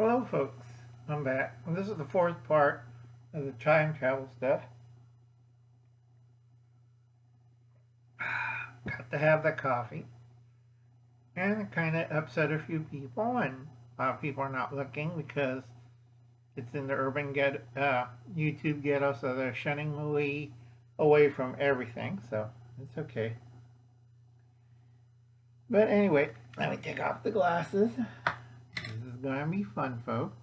Hello folks, I'm back. And this is the fourth part of the time travel stuff. Got to have the coffee. And it kind of upset a few people, and a lot of people are not looking because it's in the urban YouTube ghetto, so they're shunning me away from everything, so it's okay. But anyway, let me take off the glasses. This is going to be fun, folks.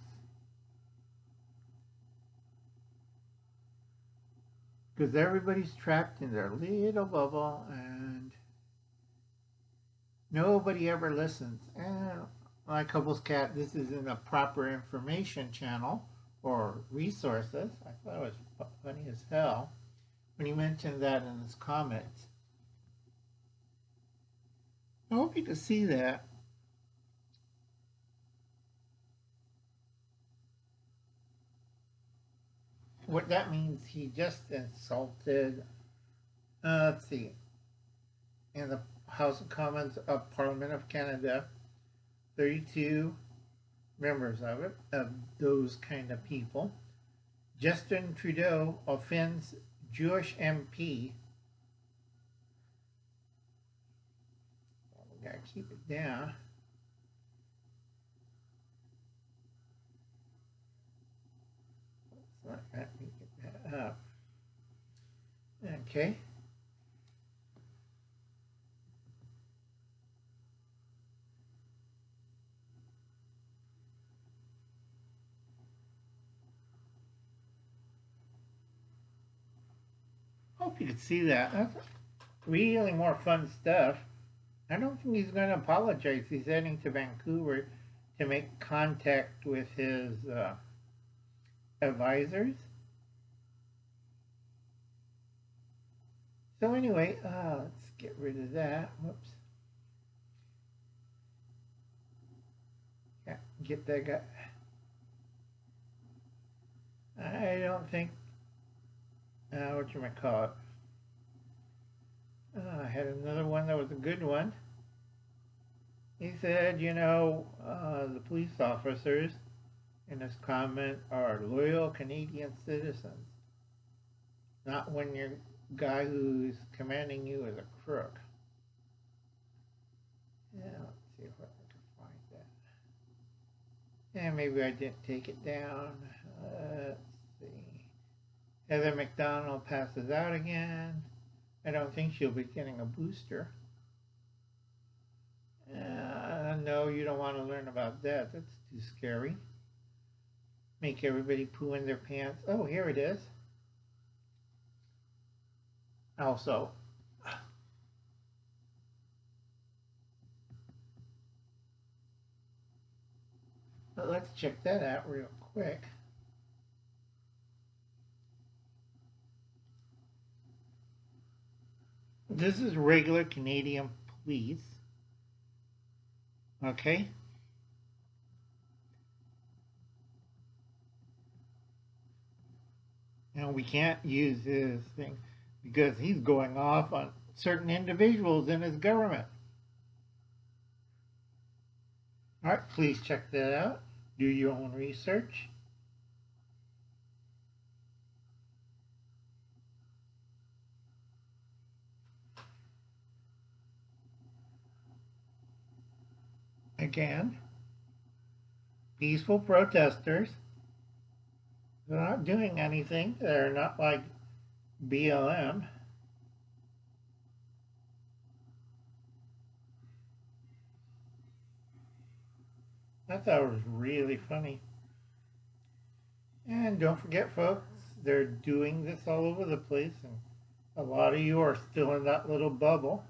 Because everybody's trapped in their little bubble and nobody ever listens. And like Couples Cat, this isn't a proper information channel or resources. I thought it was funny as hell when he mentioned that in his comments. I hope you can see that. What that means, he just insulted, let's see, in the House of Commons of Parliament of Canada, 32 members of those kind of people. Justin Trudeau offends Jewish MP. We gotta keep it down. Let me get that up. Okay. Hope you could see that. That's really more fun stuff. I don't think he's going to apologize. He's heading to Vancouver to make contact with his advisors. So anyway, let's get rid of that. Whoops. Yeah, get that guy. I don't think, whatchamacallit. I had another one that was a good one. He said, the police officers in his comment are loyal Canadian citizens. Not when your guy who's commanding you is a crook. Yeah, let's see if I can find that. Yeah, maybe I didn't take it down. Let's see. Heather McDonald passes out again. I don't think she'll be getting a booster. No, you don't want to learn about that. That's too scary. Make everybody poo in their pants. Oh, here it is. Also, but let's check that out real quick. This is regular Canadian police. Okay. And we can't use his thing because he's going off on certain individuals in his government. All right, please check that out. Do your own research. Again, peaceful protesters. They're not doing anything. They're not like BLM. I thought it was really funny. And don't forget, folks, they're doing this all over the place, and a lot of you are still in that little bubble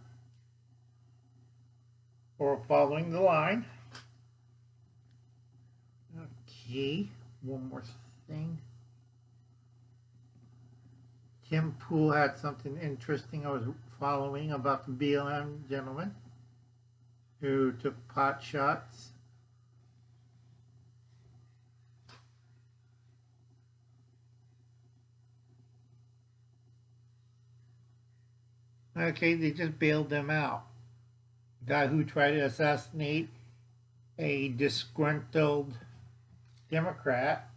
or following the line. Okay, one more thing. Tim Pool had something interesting I was following about the BLM gentleman who took pot shots. Okay, they just bailed them out. The guy who tried to assassinate a disgruntled Democrat,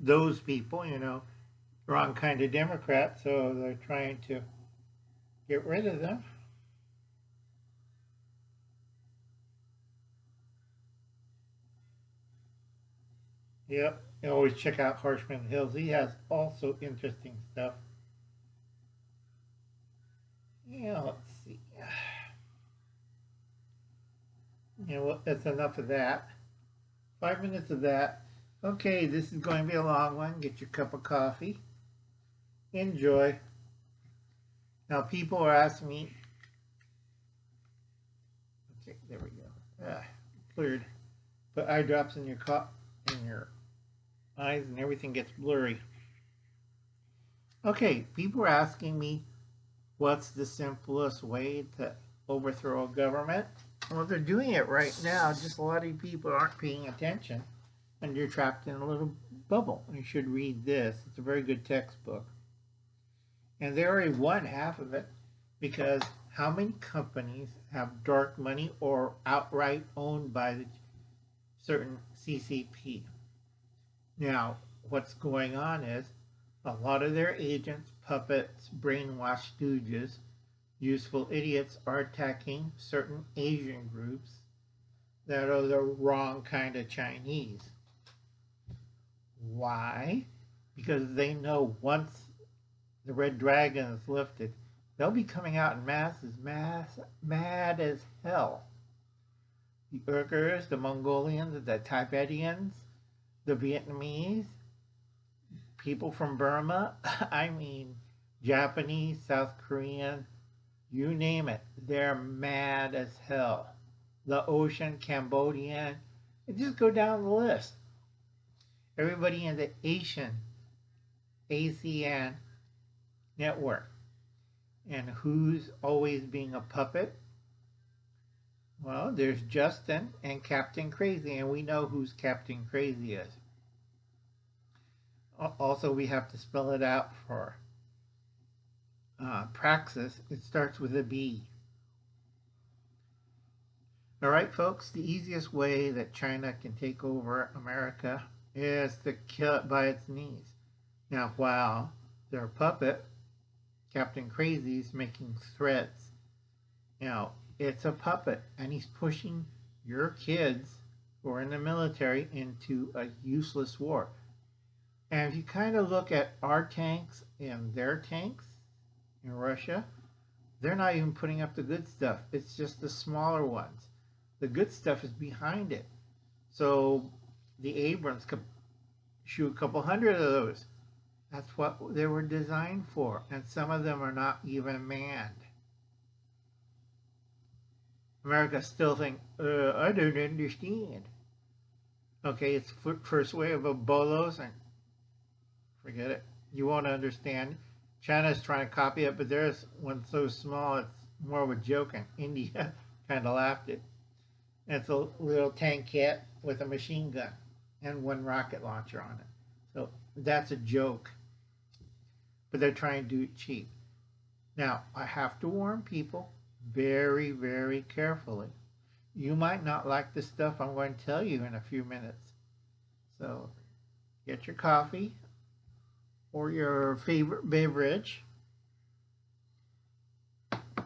those people, wrong kind of Democrat, so they're trying to get rid of them. Yep, you always check out Harshman Hills. He has also interesting stuff. Yeah, let's see. Well, that's enough of that. 5 minutes of that. Okay, this is going to be a long one. Get your cup of coffee. Enjoy. Now, people are asking me. Okay, there we go. Cleared. Put eye drops in your eyes, and everything gets blurry. Okay, people are asking me, what's the simplest way to overthrow a government? Well, they're doing it right now. Just a lot of people aren't paying attention, and you're trapped in a little bubble. You should read this. It's a very good textbook. And they already won half of it, because how many companies have dark money or outright owned by the certain CCP? Now, what's going on is a lot of their agents, puppets, brainwashed stooges, useful idiots are attacking certain Asian groups that are the wrong kind of Chinese. Why? Because they know once the red dragon is lifted, they'll be coming out in masses, mad as hell. The Uyghurs, the Mongolians, the Tibetans, the Vietnamese, people from Burma, I mean Japanese, South Korean, you name it, they're mad as hell. Laotian, Cambodian, and just go down the list. Everybody in the ASEAN network. And who's always being a puppet? Well, there's Justin and Captain Crazy, and we know who's Captain Crazy is. Also, we have to spell it out for Praxis. It starts with a B. All right, folks, the easiest way that China can take over America is to kill it by its knees. Now, while their puppet, Captain Crazy's making threats, it's a puppet, and he's pushing your kids who are in the military into a useless war. And if you kind of look at our tanks and their tanks in Russia, they're not even putting up the good stuff. It's just the smaller ones. The good stuff is behind it. So the Abrams could shoot a couple hundred of those. That's what they were designed for. And some of them are not even manned. America still think, I don't understand. Okay, it's first wave of bolos, and forget it. You won't understand. China's trying to copy it, but there's one so small it's more of a joke, and India kind of laughed it. And it's a little tankette with a machine gun and one rocket launcher on it. So that's a joke. But they're trying to do it cheap. Now, I have to warn people very, very carefully. You might not like the stuff I'm going to tell you in a few minutes. So get your coffee or your favorite beverage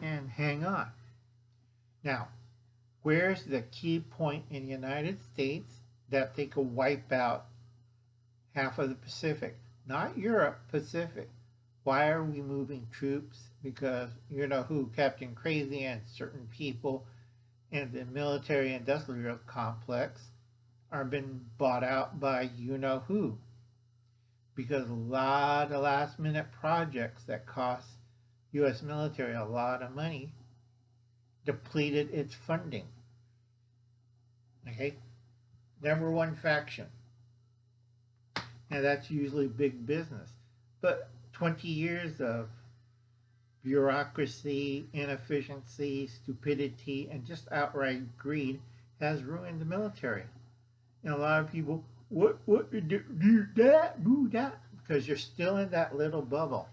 and hang on. Now, where's the key point in the United States that they could wipe out half of the Pacific? Not Europe, Pacific. Why are we moving troops? Because you know who, Captain Crazy and certain people in the military industrial complex are being bought out by you know who. Because a lot of last minute projects that cost U.S. military a lot of money depleted its funding. Okay? Number one faction. And that's usually big business. But 20 years of bureaucracy, inefficiency, stupidity, and just outright greed has ruined the military. And a lot of people, what, do that, because you're still in that little bubble.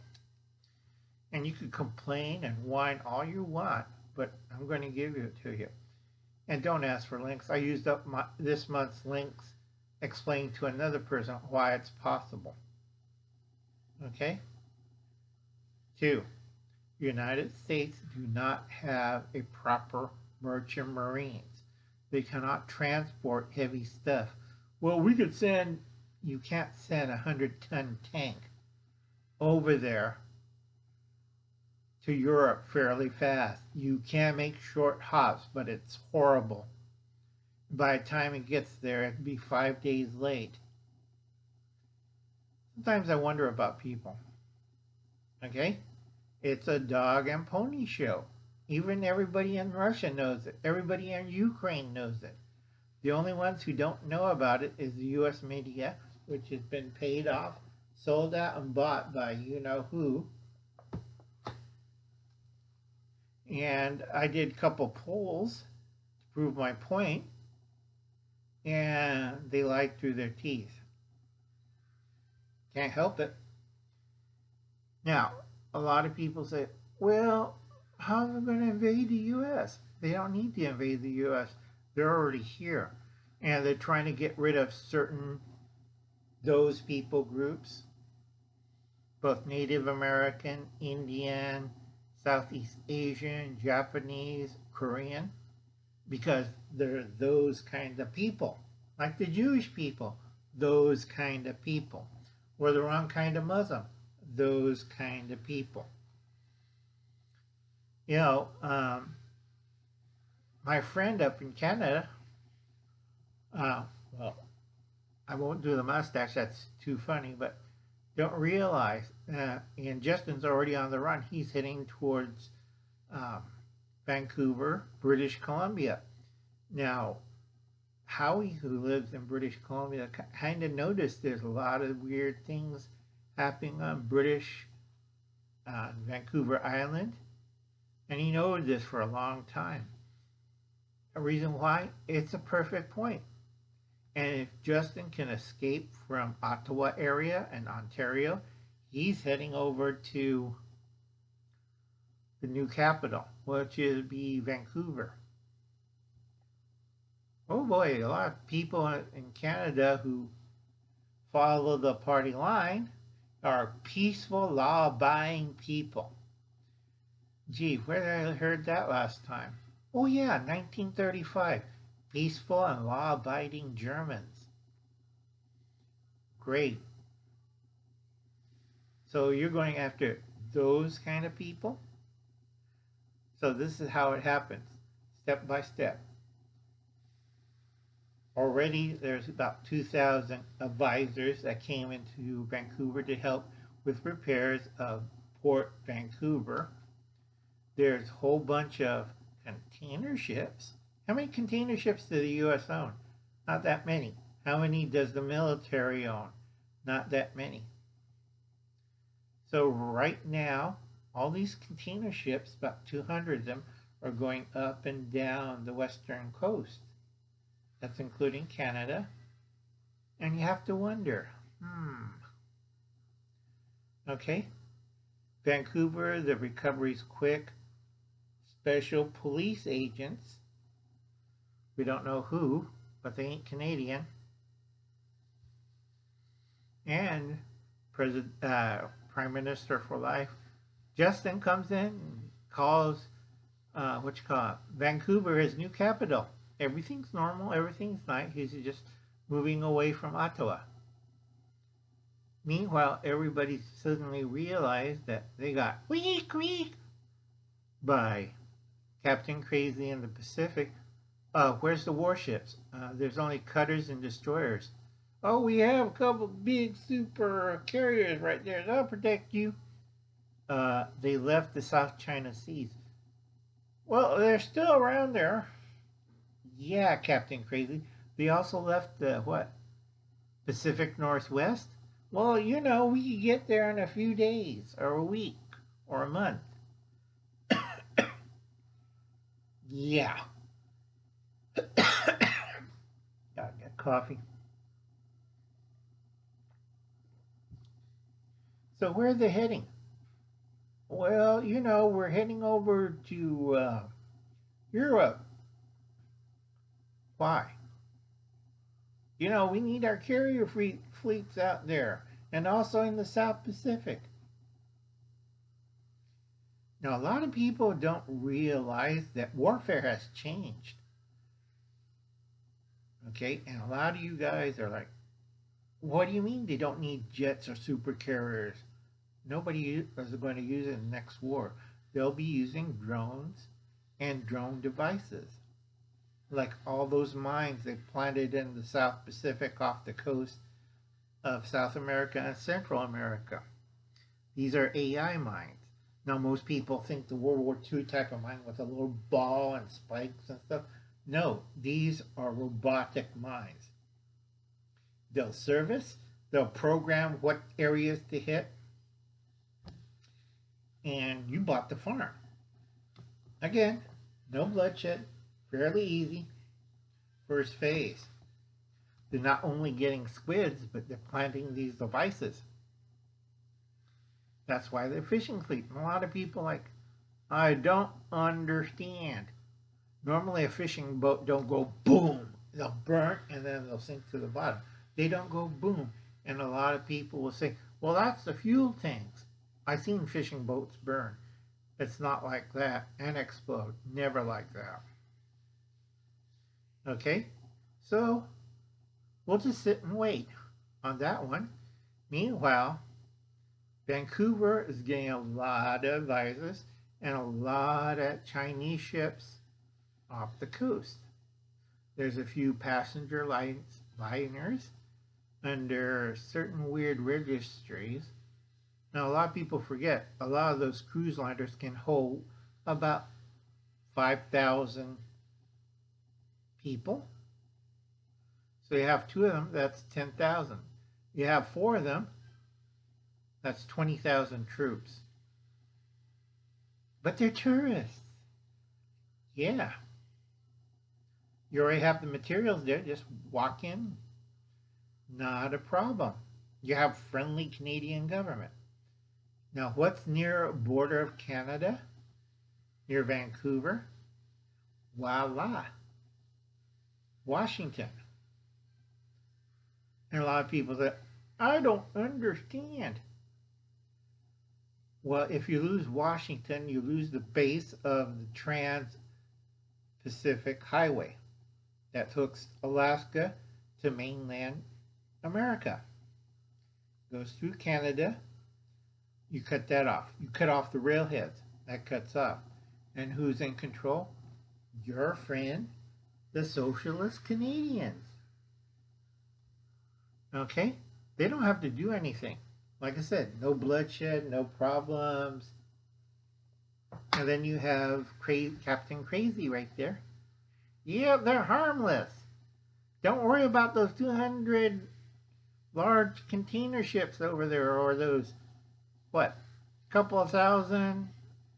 And you can complain and whine all you want, but I'm going to give it to you. And don't ask for links. I used up this month's links explain to another person why it's possible. Okay? 2, United States do not have a proper merchant marines. They cannot transport heavy stuff. Well, you can't send a 100-ton tank over there to Europe fairly fast. You can make short hops, but it's horrible. By the time it gets there, it'd be 5 days late. Sometimes I wonder about people. Okay? It's a dog and pony show. Even everybody in Russia knows it. Everybody in Ukraine knows it. The only ones who don't know about it is the U.S. media, which has been paid off, sold out, and bought by you-know-who. And I did a couple polls to prove my point, and they lied through their teeth. Can't help it. Now, a lot of people say, well, how are they going to invade the U.S.? They don't need to invade the U.S. They're already here. And they're trying to get rid of those people groups, both Native American, Indian, Southeast Asian, Japanese, Korean, because they're those kind of people. Like the Jewish people, those kind of people. Or the wrong kind of Muslim, those kind of people. My friend up in Canada, well, I won't do the mustache, that's too funny, but don't realize, and Justin's already on the run. He's heading towards Vancouver, British Columbia. Now, Howie, who lives in British Columbia, kind of noticed there's a lot of weird things happening on Vancouver Island, and he noted this for a long time. A reason why? It's a perfect point. And if Justin can escape from Ottawa area and Ontario, he's heading over to the new capital, which will be Vancouver. Oh boy, a lot of people in Canada who follow the party line are peaceful, law-abiding people. Gee, where did I heard that last time? Oh yeah, 1935. Peaceful and law-abiding Germans. Great. So you're going after those kind of people? So this is how it happens, step by step. Already there's about 2,000 advisors that came into Vancouver to help with repairs of Port Vancouver. There's a whole bunch of container ships. How many container ships does the U.S. own? Not that many. How many does the military own? Not that many. So right now, all these container ships, about 200 of them, are going up and down the western coast. That's including Canada. And you have to wonder, okay. Vancouver, the recovery's quick. Special police agents, we don't know who, but they ain't Canadian. And Prime Minister for Life, Justin comes in and calls, Vancouver his new capital. Everything's normal, everything's nice. He's just moving away from Ottawa. Meanwhile, everybody suddenly realized that they got weak by Captain Crazy in the Pacific. Where's the warships? There's only cutters and destroyers. Oh, we have a couple big super carriers right there. They'll protect you. They left the South China Seas. Well, they're still around there. Yeah, Captain Crazy. They also left the, Pacific Northwest? Well, we could get there in a few days, or a week, or a month. Yeah. Gotta get coffee. So where are they heading? Well, we're heading over to Europe. Why? You know, we need our carrier fleets out there and also in the South Pacific. Now, a lot of people don't realize that warfare has changed. Okay, and a lot of you guys are like, what do you mean they don't need jets or super carriers? Nobody is going to use it in the next war. They'll be using drones and drone devices. Like all those mines they planted in the South Pacific off the coast of South America and Central America. These are AI mines. Now, most people think the World War II type of mine with a little ball and spikes and stuff. No, these are robotic mines. They'll service, they'll program what areas to hit, and you bought the farm. Again, no bloodshed, fairly easy. First phase. They're not only getting squids, but they're planting these devices. That's why they're fishing fleet. And a lot of people like, I don't understand. Normally a fishing boat don't go boom. They'll burn and then they'll sink to the bottom. They don't go boom. And a lot of people will say, well, that's the fuel tanks. I've seen fishing boats burn. It's not like that and explode. Never like that. Okay? So we'll just sit and wait on that one. Meanwhile, Vancouver is getting a lot of advisors and a lot of Chinese ships off the coast. There's a few passenger liners under certain weird registries. Now, a lot of people forget, a lot of those cruise liners can hold about 5,000 people. So you have 2 of them, that's 10,000. You have 4 of them, that's 20,000 troops. But they're tourists. Yeah. You already have the materials there, just walk in. Not a problem. You have friendly Canadian government. Now, what's near a border of Canada? Near Vancouver? Voila. Washington. And a lot of people say, I don't understand. Well, if you lose Washington, you lose the base of the Trans-Pacific Highway that hooks Alaska to mainland America. Goes through Canada. You cut that off. You cut off the railheads. That cuts off. And who's in control? Your friend, the Socialist Canadians. Okay? They don't have to do anything. Like I said, no bloodshed, no problems. And then you have Captain Crazy right there. Yeah, they're harmless. Don't worry about those 200 large container ships over there, or those, what, couple of thousand?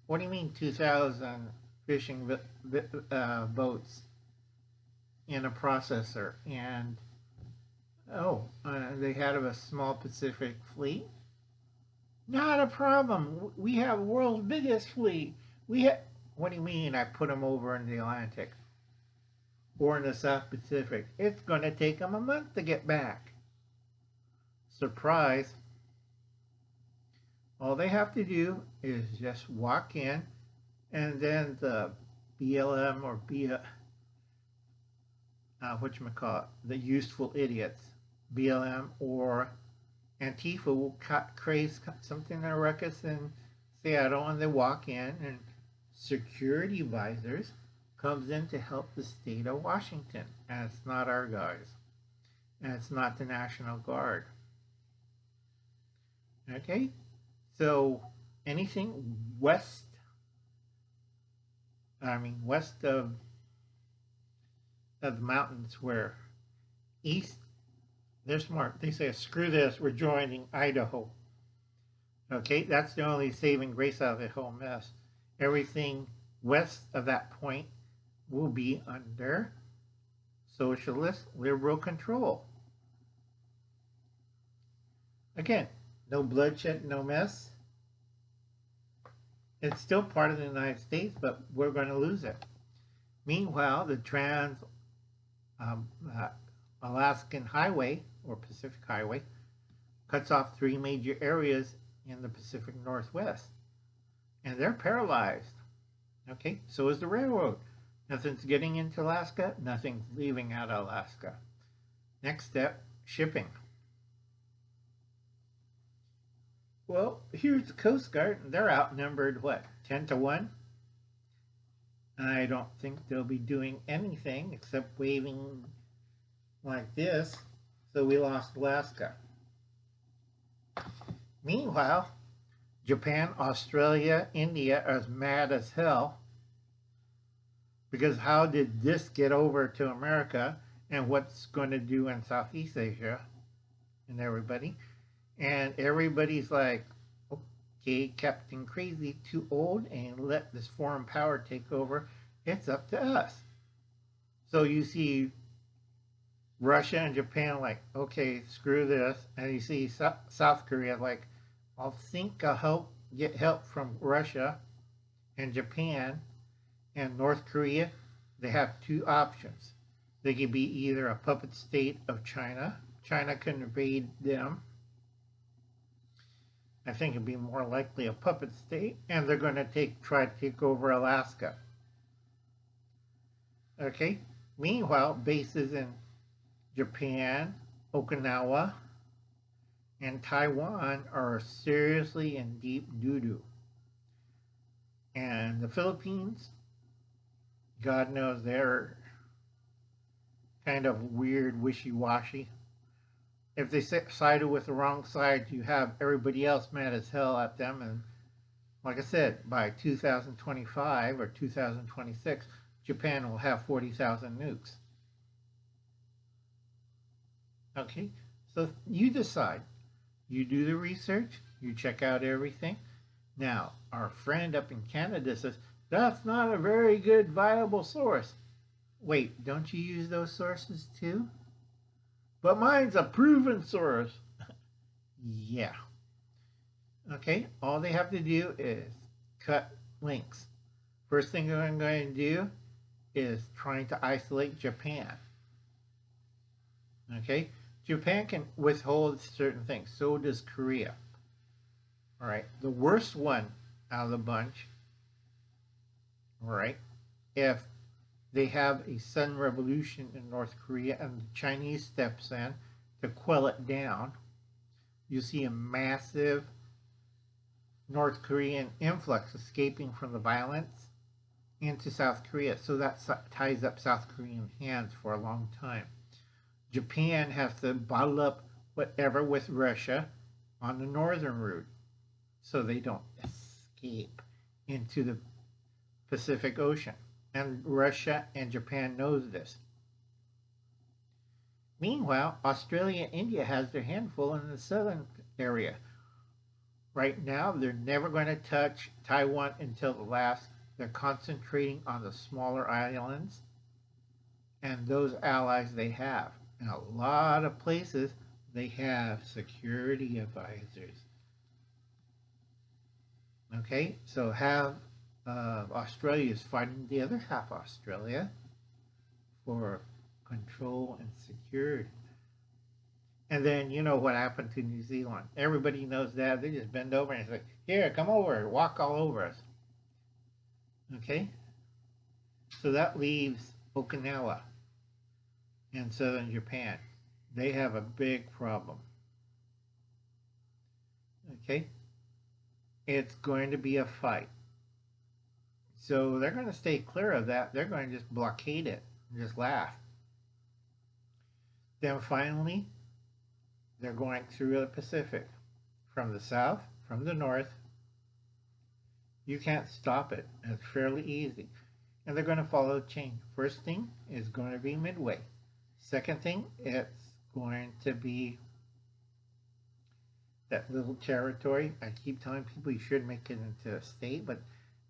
What do you mean 2,000 fishing boats in a processor? And, they had a small Pacific fleet? Not a problem. We have the world's biggest fleet. What do you mean I put them over in the Atlantic? Or in the South Pacific? It's going to take them a month to get back. Surprise. All they have to do is just walk in, and then the BLM or the useful idiots, BLM or Antifa will create something in a ruckus in Seattle, and they walk in, and security advisors comes in to help the state of Washington, and it's not our guys, and it's not the National Guard. Okay, so anything west of the mountains, where east, they're smart. They say, screw this, we're joining Idaho. Okay, that's the only saving grace out of the whole mess. Everything west of that point will be under socialist liberal control. Again, no bloodshed, no mess. It's still part of the United States, but we're going to lose it. Meanwhile, the Alaskan Highway, or Pacific Highway, cuts off 3 major areas in the Pacific Northwest. And they're paralyzed. Okay, so is the railroad. Nothing's getting into Alaska, nothing's leaving out of Alaska. Next step, shipping. Well, here's the Coast Guard, and they're outnumbered, what, 10 to 1? I don't think they'll be doing anything except waving like this, so we lost Alaska. Meanwhile, Japan, Australia, India are as mad as hell because how did this get over to America and what's going to do in Southeast Asia and everybody? And everybody's like, okay, Captain Crazy, too old, and let this foreign power take over. It's up to us. So you see Russia and Japan like, okay, screw this. And you see South Korea like, I'll think I'll get help from Russia and Japan and North Korea. They have 2 options. They could be either a puppet state of China. China can invade them. I think it'd be more likely a puppet state, and they're going to try to take over Alaska. Okay. Meanwhile, bases in Japan, Okinawa, and Taiwan are seriously in deep doo-doo. And the Philippines, God knows they're kind of weird, wishy-washy. If they sided with the wrong side, you have everybody else mad as hell at them. And like I said, by 2025 or 2026, Japan will have 40,000 nukes. Okay, so you decide. You do the research, you check out everything. Now, our friend up in Canada says, that's not a very good, viable source. Wait, don't you use those sources too? But mine's a proven source. Yeah. Okay, all they have to do is cut links. First thing I'm going to do is trying to isolate Japan. Okay, Japan can withhold certain things. So does Korea. All right, the worst one out of the bunch, all right, if they have a sudden revolution in North Korea and the Chinese steps in to quell it down, you see a massive North Korean influx escaping from the violence into South Korea. So that ties up South Korean hands for a long time. Japan has to bottle up whatever with Russia on the northern route so they don't escape into the Pacific Ocean. And Russia and Japan knows this. Meanwhile, Australia and India has their handful in the southern area. Right now, they're never going to touch Taiwan until the last. They're concentrating on the smaller islands and those allies they have. In a lot of places, they have security advisors. Okay, so half of Australia is fighting the other half of Australia for control and security. And then you know what happened to New Zealand. Everybody knows that. They just bend over and say, here, come over, walk all over us. Okay? So that leaves Okinawa and southern Japan. They have a big problem. Okay? It's going to be a fight. So they're going to stay clear of that. They're going to just blockade it and just laugh. Then finally, they're going through the Pacific. From the south, from the north. You can't stop it. It's fairly easy. And they're going to follow the chain. First thing is going to be Midway. Second thing, it's going to be that little territory. I keep telling people you should make it into a state, but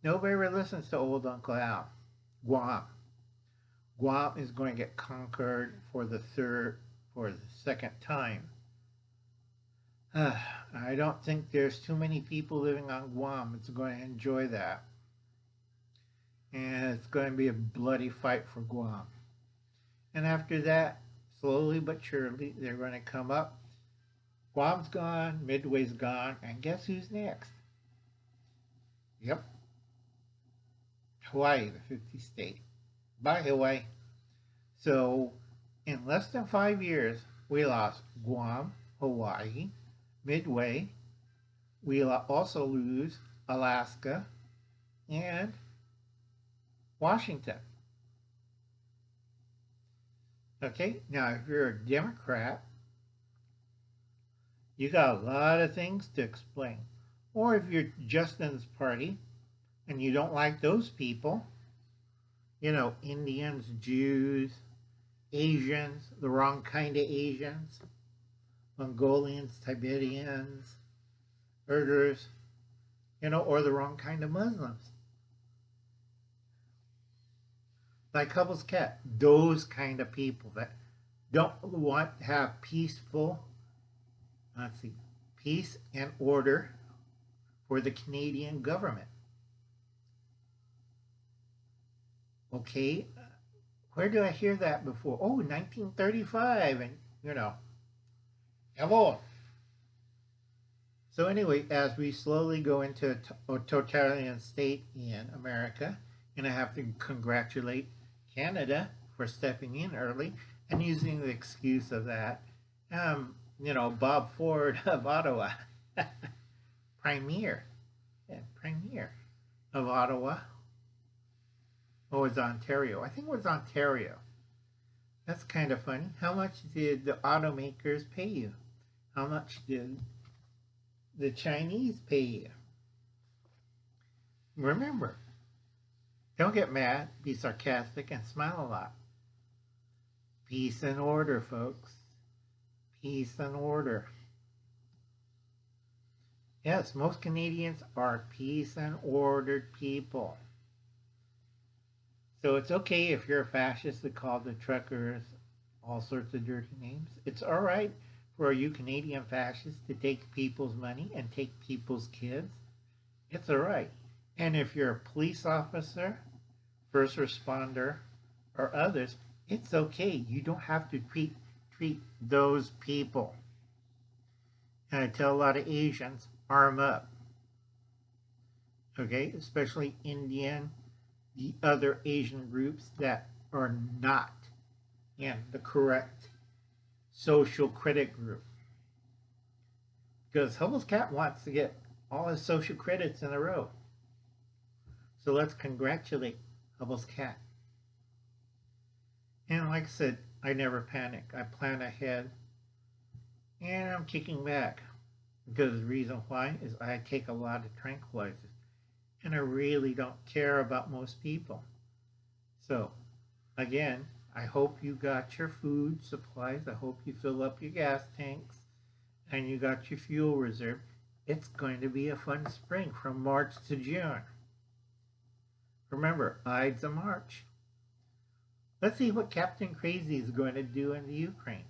nobody really listens to old Uncle Al. Guam. Guam is going to get conquered for the second time. I don't think there's too many people living on Guam that's going to enjoy that. And it's going to be a bloody fight for Guam. And after that, slowly but surely, they're going to come up. Guam's gone, Midway's gone, and guess who's next? Yep, Hawaii, the 50th state. Bye, Hawaii. So, in less than 5 years, we lost Guam, Hawaii, Midway. We also lose Alaska and Washington. Okay, now if you're a Democrat, you got a lot of things to explain. Or if you're Justin's party and you don't like those people, you know, Indians, Jews, Asians, the wrong kind of Asians, Mongolians, Tibetans, murderers, you know, or the wrong kind of Muslims. Like Hubble's cat, those kind of people that don't want to have peaceful, let's see, peace and order for the Canadian government. Okay, where did I hear that before? Oh, 1935, and you know, hello. So anyway, as we slowly go into a totalitarian state in America, and I have to congratulate Canada for stepping in early and using the excuse of that. You know, Bob Ford of Ottawa, Premier of Ottawa. Oh, it's Ontario. I think it was Ontario. That's kind of funny. How much did the automakers pay you? How much did the Chinese pay you? Remember, don't get mad, be sarcastic, and smile a lot. Peace and order, folks. Peace and order. Yes, most Canadians are peace and ordered people. So it's okay if you're a fascist to call the truckers all sorts of dirty names. It's all right for you Canadian fascists to take people's money and take people's kids. It's all right. And if you're a police officer, first responder, or others, it's okay. You don't have to treat those people. And I tell a lot of Asians, arm up. Okay, especially Indian, the other Asian groups that are not in the correct social credit group. Because Hubble's cat wants to get all his social credits in a row. So let's congratulate Hubble's cat. And like I said, I never panic. I plan ahead. And I'm kicking back. Because the reason why is I take a lot of tranquilizers. And I really don't care about most people. So, again, I hope you got your food supplies. I hope you fill up your gas tanks. And you got your fuel reserve. It's going to be a fun spring from March to June. Remember, Ides of March. Let's see what Captain Crazy is going to do in the Ukraine.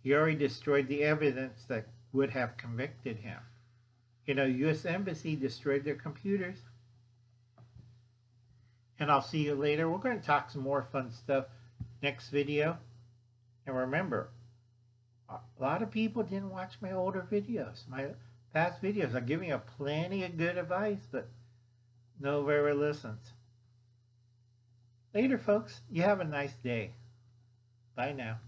He already destroyed the evidence that would have convicted him. You know, U.S. Embassy destroyed their computers. And I'll see you later. We're going to talk some more fun stuff next video. And remember, a lot of people didn't watch my older videos, my past videos. I'm giving you plenty of good advice, but nobody listens. Later, folks. You have a nice day. Bye now.